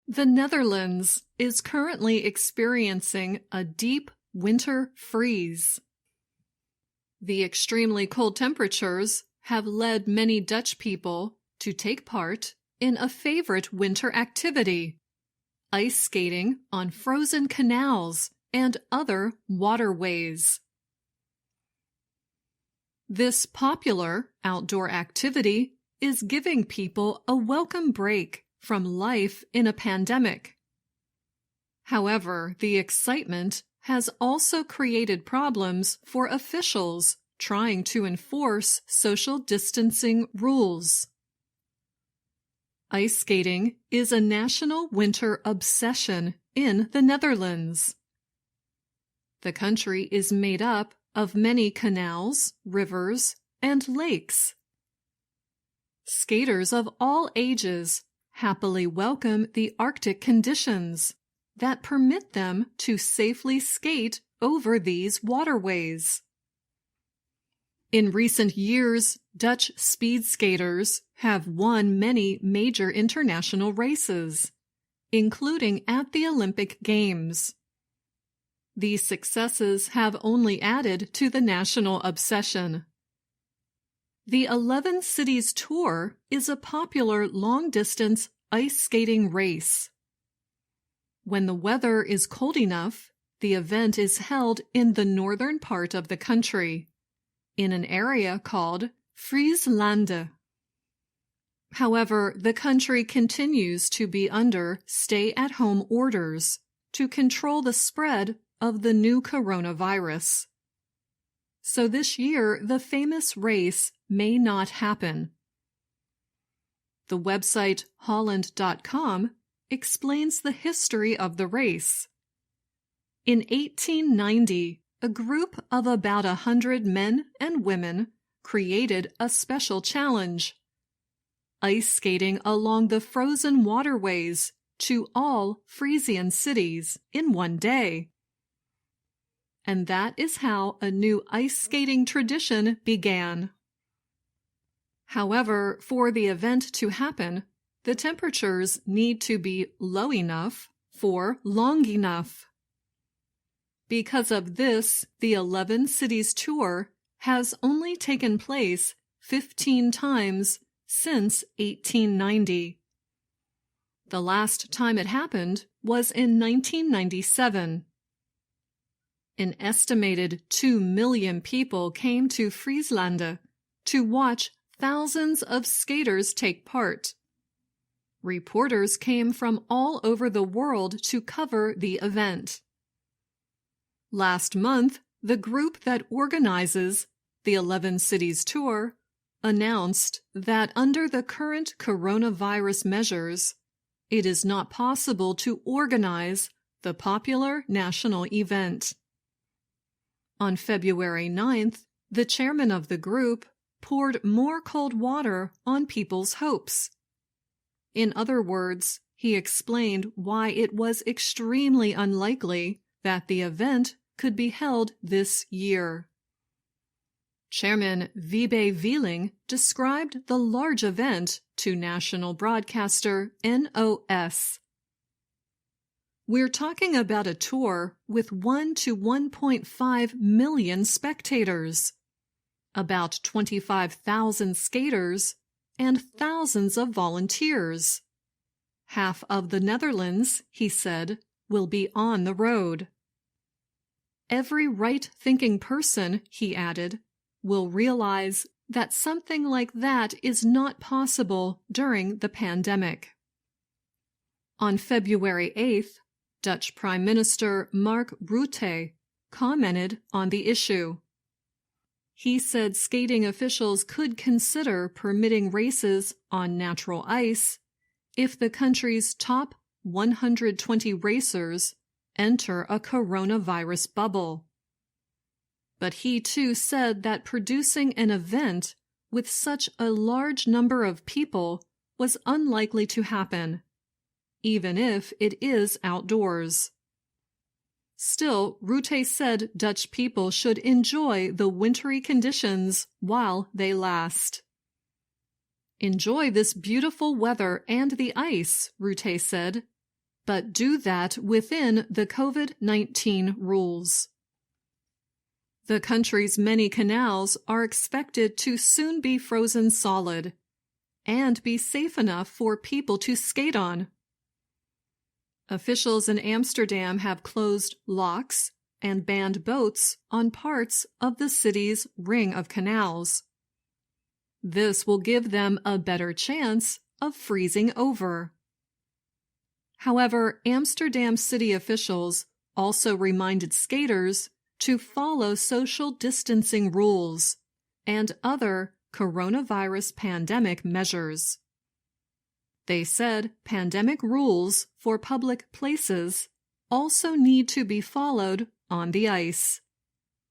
The Netherlands is currently experiencing a deep winter freeze. The extremely cold temperatures have led many Dutch people to take part in a favorite winter activity, ice skating on frozen canals and other waterways. This popular outdoor activity is giving people a welcome break from life in a pandemic. However, the excitement has also created problems for officials trying to enforce social distancing rules. Ice skating is a national winter obsession in the Netherlands. The country is made up of many canals, rivers, and lakes. Skaters of all ages happily welcome the Arctic conditions that permit them to safely skate over these waterways. In recent years, Dutch speed skaters have won many major international races, including at the Olympic Games. These successes have only added to the national obsession. The 11 Cities Tour is a popular long-distance ice skating race. When the weather is cold enough, the event is held in the northern part of the country, in an area called Friesland. However, the country continues to be under stay-at-home orders to control the spread of the new coronavirus. So this year, the famous race may not happen. The website Holland.com explains the history of the race. In 1890, a group of about 100 men and women created a special challenge: ice skating along the frozen waterways to all Frisian cities in one day. And that is how a new ice skating tradition began. However, for the event to happen, the temperatures need to be low enough for long enough. Because of this, the 11 Cities Tour has only taken place 15 times since 1890. The last time it happened was in 1997. An estimated 2 million people came to Friesland to watch thousands of skaters take part. Reporters came from all over the world to cover the event. Last month, the group that organizes the 11 Cities Tour announced that under the current coronavirus measures, it is not possible to organize the popular national event. On February 9th, the chairman of the group poured more cold water on people's hopes. In other words, he explained why it was extremely unlikely that the event could be held this year. Chairman Wiebe Wieling described the large event to national broadcaster NOS. We're talking about a tour with 1 to 1.5 million spectators, about 25,000 skaters, and thousands of volunteers. Half of the Netherlands, he said, will be on the road. Every right-thinking person, he added, will realize that something like that is not possible during the pandemic. On February 8th, Dutch Prime Minister Mark Rutte commented on the issue. He said skating officials could consider permitting races on natural ice if the country's top 120 racers enter a coronavirus bubble. But he too said that producing an event with such a large number of people was unlikely to happen, even if it is outdoors. Still, Rutte said Dutch people should enjoy the wintry conditions while they last. Enjoy this beautiful weather and the ice, Rutte said. but do that within the COVID-19 rules. The country's many canals are expected to soon be frozen solid and be safe enough for people to skate on. Officials in Amsterdam have closed locks and banned boats on parts of the city's ring of canals. This will give them a better chance of freezing over. However, Amsterdam city officials also reminded skaters to follow social distancing rules and other coronavirus pandemic measures. They said pandemic rules for public places also need to be followed on the ice.